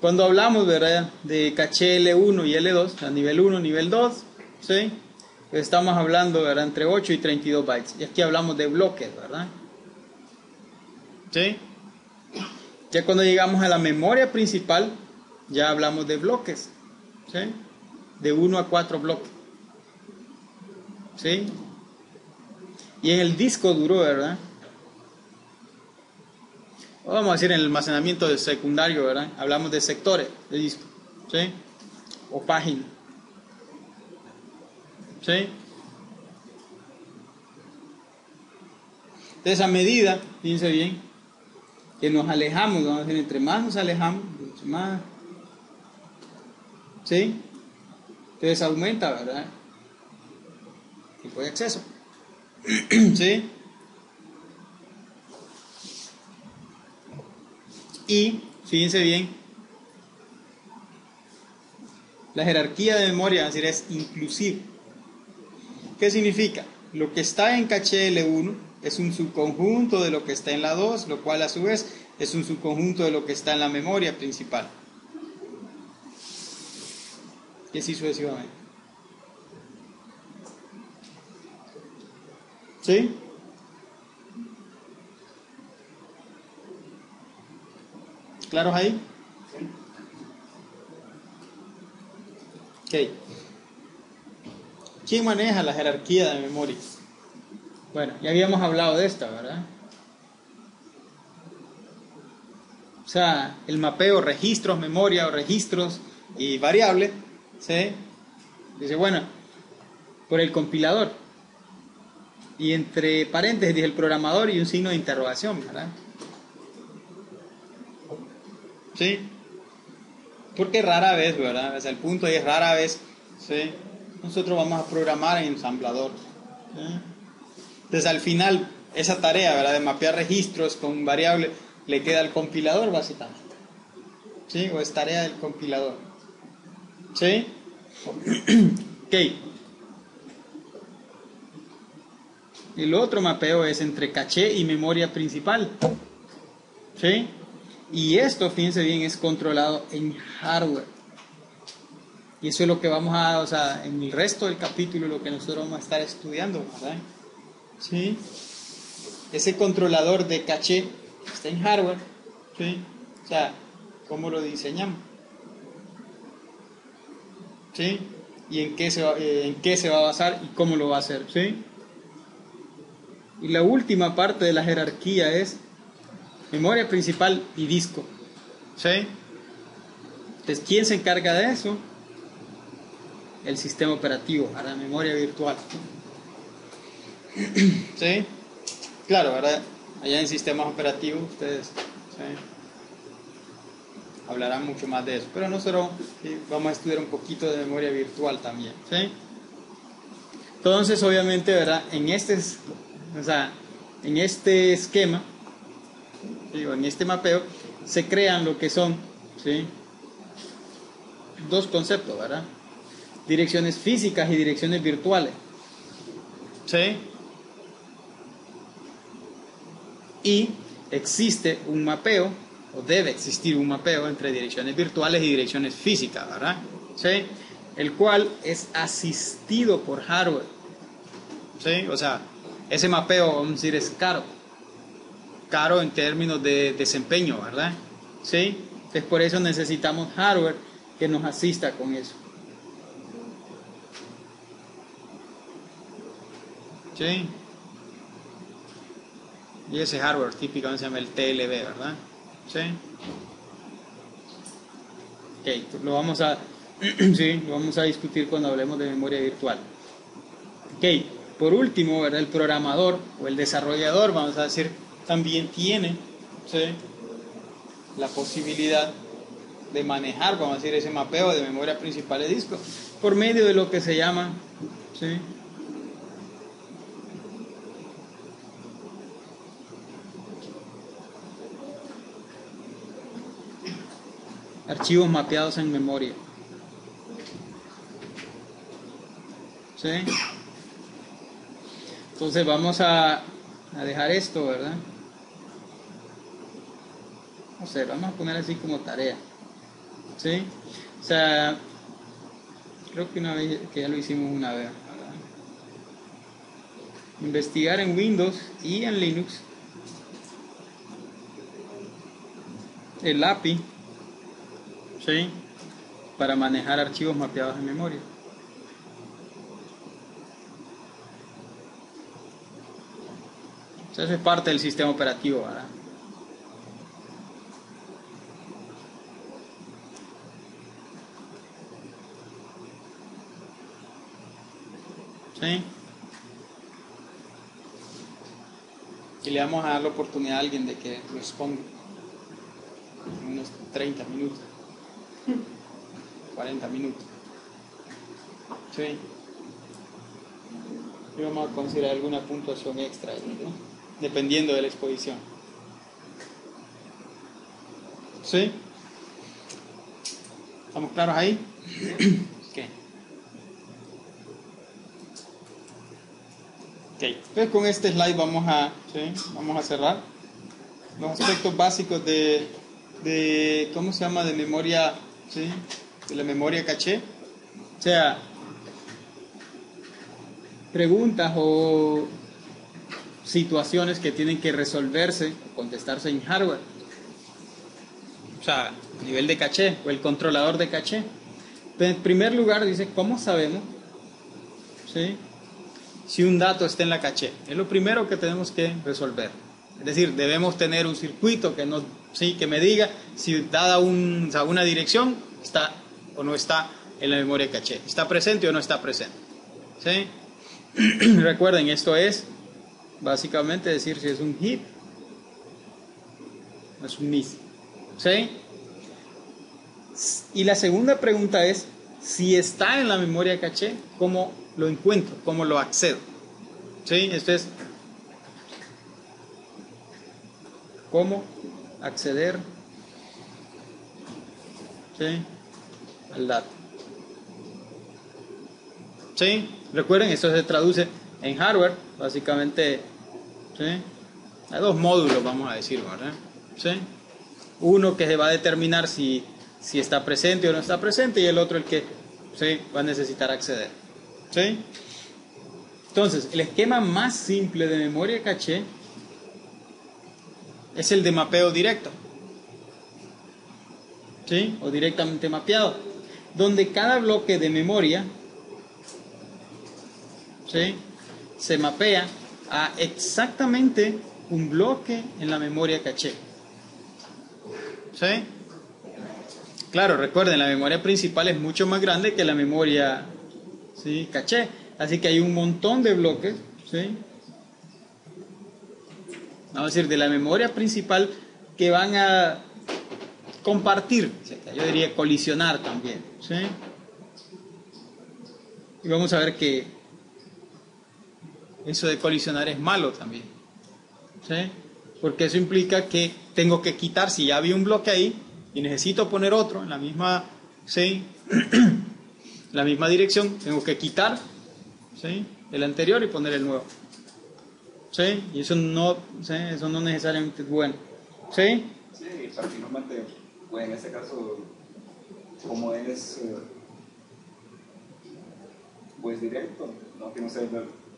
Cuando hablamos, ¿verdad?, de caché L1 y L2, a nivel 1, nivel 2, ¿sí? Estamos hablando, ¿verdad?, entre 8 y 32 bytes. Y aquí hablamos de bloques, ¿verdad? ¿Sí? Ya cuando llegamos a la memoria principal, ya hablamos de bloques. ¿Sí? De 1 a 4 bloques. ¿Sí? Y en el disco duro, ¿verdad? Vamos a decir en el almacenamiento de secundario, ¿verdad? Hablamos de sectores de disco. ¿Sí? O páginas. ¿Sí? Entonces, a medida, fíjense bien, que nos alejamos, vamos a decir, entre más nos alejamos, mucho más. ¿Sí? Entonces aumenta, ¿verdad?, el tiempo de acceso. ¿Sí? Y, fíjense bien, la jerarquía de memoria, es decir, es inclusiva. ¿Qué significa? Lo que está en caché L1 es un subconjunto de lo que está en la 2, lo cual a su vez es un subconjunto de lo que está en la memoria principal. Y así sucesivamente. ¿Sí? ¿Claros ahí? Ok. ¿Quién maneja la jerarquía de memoria? Bueno, ya habíamos hablado de esta, ¿verdad? O sea, el mapeo registros, memoria o registros y variable, ¿sí? Dice, bueno, por el compilador. Y entre paréntesis el programador y un signo de interrogación, ¿verdad? ¿Sí? Porque rara vez, ¿verdad? O sea, el punto ahí es rara vez, ¿sí? Nosotros vamos a programar en ensamblador. ¿Sí? Entonces al final, esa tarea, ¿verdad?, de mapear registros con variable, le queda al compilador básicamente. ¿Sí? O es tarea del compilador. ¿Sí? Ok. El otro mapeo es entre caché y memoria principal. ¿Sí? Y esto, fíjense bien, es controlado en hardware. Y eso es lo que vamos a, o sea, en el resto del capítulo, lo que nosotros vamos a estar estudiando, ¿verdad? ¿Sí? Ese controlador de caché está en hardware. ¿Sí? O sea, ¿cómo lo diseñamos? ¿Sí? Y en qué se va a basar y cómo lo va a hacer. ¿Sí? Y la última parte de la jerarquía es memoria principal y disco. ¿Sí? Entonces, ¿quién se encarga de eso? El sistema operativo, la memoria virtual. ¿Sí? Claro, ¿verdad? Allá en sistemas operativos ustedes, ¿sí?, hablarán mucho más de eso. Pero nosotros, ¿sí?, vamos a estudiar un poquito de memoria virtual también. ¿Sí? Entonces, obviamente, ¿verdad?, en este esquema, digo, en este mapeo, se crean lo que son, ¿sí?, dos conceptos, ¿verdad? Direcciones físicas y direcciones virtuales. ¿Sí? Y existe un mapeo, o debe existir un mapeo entre direcciones virtuales y direcciones físicas, ¿verdad? ¿Sí? El cual es asistido por hardware. ¿Sí? O sea, ese mapeo, vamos a decir, es caro. Caro en términos de desempeño, ¿verdad? ¿Sí? Entonces por eso necesitamos hardware que nos asista con eso. ¿Sí? Y ese hardware típicamente se llama el TLB, ¿verdad? ¿Sí? Ok, lo vamos a, sí, lo vamos a discutir cuando hablemos de memoria virtual. Ok, por último, ¿verdad? El programador o el desarrollador, vamos a decir, también tiene, ¿sí?, la posibilidad de manejar, vamos a decir, ese mapeo de memoria principal de disco por medio de lo que se llama, ¿sí?, archivos mapeados en memoria. ¿Sí? Entonces vamos a dejar esto, ¿verdad? No sé, vamos a poner así como tarea. ¿Sí? O sea, creo que una vez, que ya lo hicimos una vez, ¿verdad? Investigar en Windows y en Linux el API, ¿sí?, para manejar archivos mapeados en memoria. O sea, eso es parte del sistema operativo, ¿verdad? ¿Sí? Y le vamos a dar la oportunidad a alguien de que responda en unos 30 minutos, 40 minutos. ¿Sí? Y vamos a considerar alguna puntuación extra, ¿no?, dependiendo de la exposición. ¿Sí? ¿Estamos claros ahí? Okay. Okay. Entonces con este slide vamos a cerrar los aspectos básicos de ¿cómo se llama?, de memoria, ¿sí?, de la memoria caché. O sea, preguntas o situaciones que tienen que resolverse, contestarse en hardware. O sea, nivel de caché o el controlador de caché. En primer lugar dice, ¿cómo sabemos, ¿sí?, si un dato está en la caché? Es lo primero que tenemos que resolver. Es decir, debemos tener un circuito que nos, sí, que me diga si dada una dirección está o no está en la memoria caché. ¿Está presente o no está presente? ¿Sí? Recuerden, esto es básicamente decir si es un hit o es un miss. ¿Sí? Y la segunda pregunta es, si está en la memoria caché, ¿cómo lo encuentro? ¿Cómo lo accedo? ¿Sí? Esto es cómo acceder, ¿sí?, al dato. ¿Sí? Recuerden, esto se traduce en hardware, básicamente, ¿sí?, hay dos módulos, vamos a decir, ¿verdad? ¿Sí? Uno que se va a determinar si está presente o no está presente, y el otro el que, ¿sí?, va a necesitar acceder. ¿Sí? Entonces, el esquema más simple de memoria caché es el de mapeo directo, ¿sí?, o directamente mapeado, donde cada bloque de memoria, ¿sí?, se mapea a exactamente un bloque en la memoria caché. ¿Sí? Claro, recuerden, la memoria principal es mucho más grande que la memoria, ¿sí?, caché. Así que hay un montón de bloques, ¿sí?, vamos a decir, de la memoria principal que van a compartir, yo diría colisionar también. ¿Sí? Y vamos a ver que eso de colisionar es malo también. ¿Sí? Porque eso implica que tengo que quitar, si ya había un bloque ahí y necesito poner otro en la misma, ¿sí?, la misma dirección, tengo que quitar, ¿sí?, el anterior y poner el nuevo. ¿Sí? Y eso no, ¿sí?, eso no necesariamente es bueno. ¿Sí? Sí, particularmente, pues en ese caso, como es pues directo, no tiene usted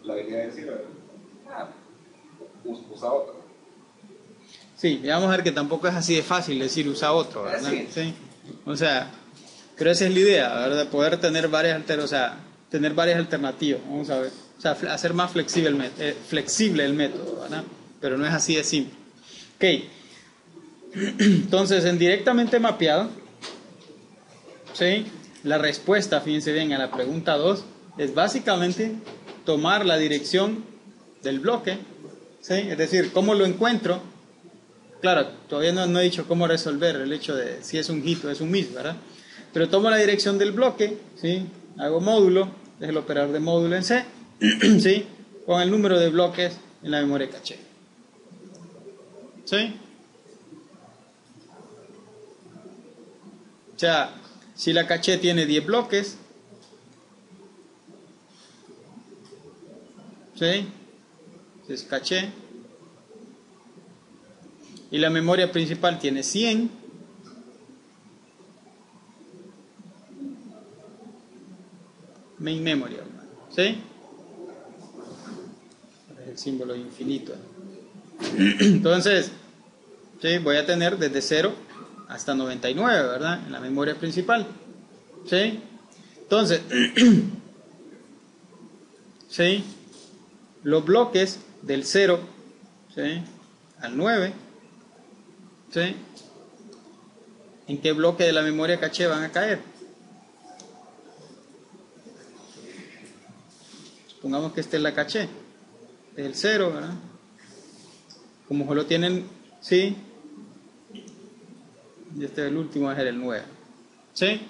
la habilidad de decir, ah, usa otro. Sí, y vamos a ver que tampoco es así de fácil decir usa otro, ¿verdad? Sí. Sí. O sea, pero esa es la idea, ¿verdad? Poder tener tener varias alternativas, vamos a ver. O sea, hacer más flexible el método, ¿verdad? Pero no es así de simple. Ok. Entonces, en directamente mapeado, ¿sí? La respuesta, fíjense bien, a la pregunta 2 es básicamente tomar la dirección del bloque, ¿sí? Es decir, ¿cómo lo encuentro? Claro, todavía no he dicho cómo resolver el hecho de si es un hit o es un miss, ¿verdad? Pero tomo la dirección del bloque, ¿sí? Hago módulo, es el operador de módulo en C, ¿sí? Con el número de bloques en la memoria caché. ¿Sí? O sea, si la caché tiene 10 bloques, ¿sí? Es caché. Y la memoria principal tiene 100. Main memory, ¿sí? Es el símbolo infinito. Entonces, ¿sí? Voy a tener desde 0 hasta 99, ¿verdad? En la memoria principal. ¿Sí? Entonces, ¿sí? Los bloques del 0, ¿sí? Al 9, ¿sí? ¿En qué bloque de la memoria caché van a caer? Supongamos que esta es la caché. Es el 0, ¿verdad? Como solo tienen, ¿sí? Y este es el último, va a ser el 9. ¿Sí?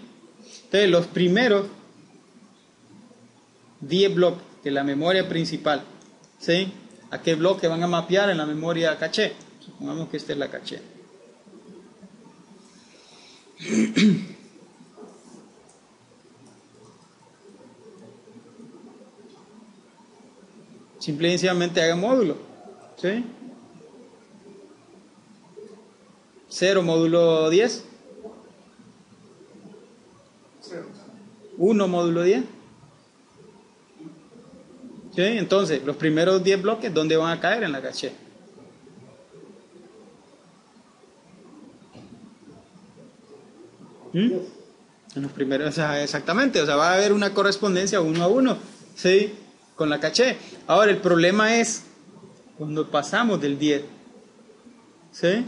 Entonces, los primeros 10 bloques de la memoria principal, ¿sí? ¿A qué bloque van a mapear en la memoria caché? Supongamos que esta es la caché. Simple y sencillamente haga módulo, ¿sí? 0 módulo 10. 1 módulo 10. ¿Sí? Entonces, los primeros 10 bloques, ¿dónde van a caer en la caché? ¿Mm? En los primeros, o sea, exactamente, o sea, va a haber una correspondencia 1 a 1, ¿sí? Con la caché. Ahora, el problema es cuando pasamos del 10, ¿sí?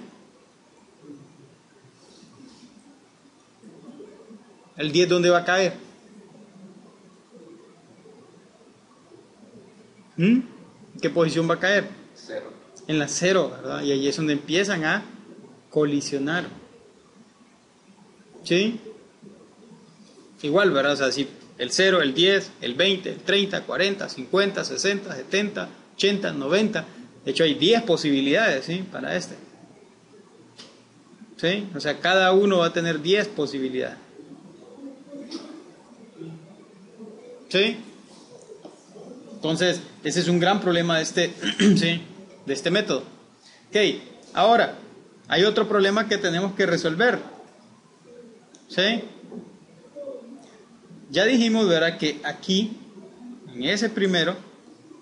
¿El 10 dónde va a caer? ¿En qué posición va a caer? 0. En la 0, ¿verdad? Y ahí es donde empiezan a colisionar. ¿Sí? Igual, ¿verdad? O sea, si el 0, el 10, el 20, el 30, 40, 50, 60, 70, 80, 90. De hecho, hay 10 posibilidades, ¿sí? Para este. ¿Sí? O sea, cada uno va a tener 10 posibilidades. ¿Sí? Entonces, ese es un gran problema de este, ¿sí? De este método. Ok, ahora, hay otro problema que tenemos que resolver. ¿Sí? Ya dijimos, ¿verdad? Que aquí, en ese primero,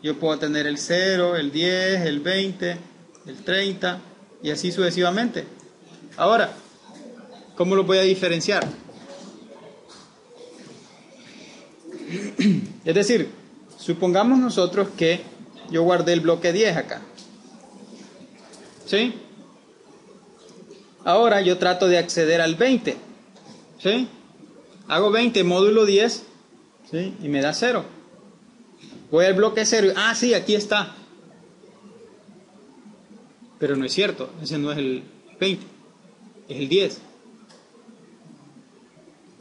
yo puedo tener el 0, el 10, el 20, el 30 y así sucesivamente. Ahora, ¿cómo lo voy a diferenciar? Es decir, supongamos nosotros que yo guardé el bloque 10 acá. ¿Sí? Ahora yo trato de acceder al 20. ¿Sí? Hago 20 módulo 10, ¿sí? Y me da 0. Voy al bloque 0. Ah, sí, aquí está. Pero no es cierto. Ese no es el 20. Es el 10.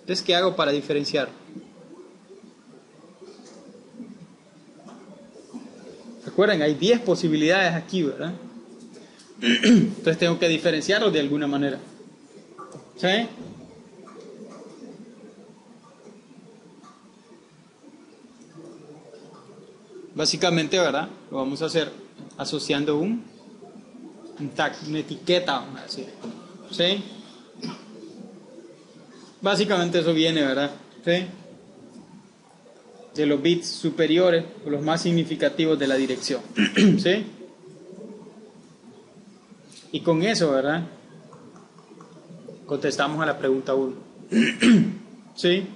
Entonces, ¿qué hago para diferenciar? Recuerden, hay 10 posibilidades aquí, ¿verdad? Entonces tengo que diferenciarlos de alguna manera. ¿Sí? Básicamente, ¿verdad? Lo vamos a hacer asociando un tag, una etiqueta, vamos a decir. ¿Sí? Básicamente eso viene, ¿verdad? ¿Sí? De los bits superiores, o los más significativos de la dirección. ¿Sí? Y con eso, ¿verdad? Contestamos a la pregunta 1. ¿Sí?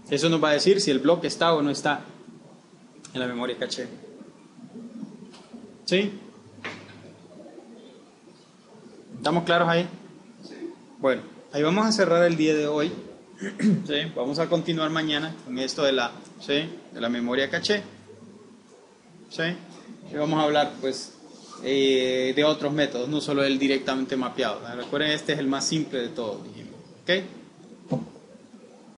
Eso nos va a decir si el bloque está o no está en la memoria caché. ¿Sí? ¿Estamos claros ahí? Sí. Bueno, ahí vamos a cerrar el día de hoy. ¿Sí? Vamos a continuar mañana con esto de la, ¿sí? De la memoria caché. ¿Sí? Y vamos a hablar pues de otros métodos, no solo el directamente mapeado. Recuerden, este es el más simple de todos. ¿Ok?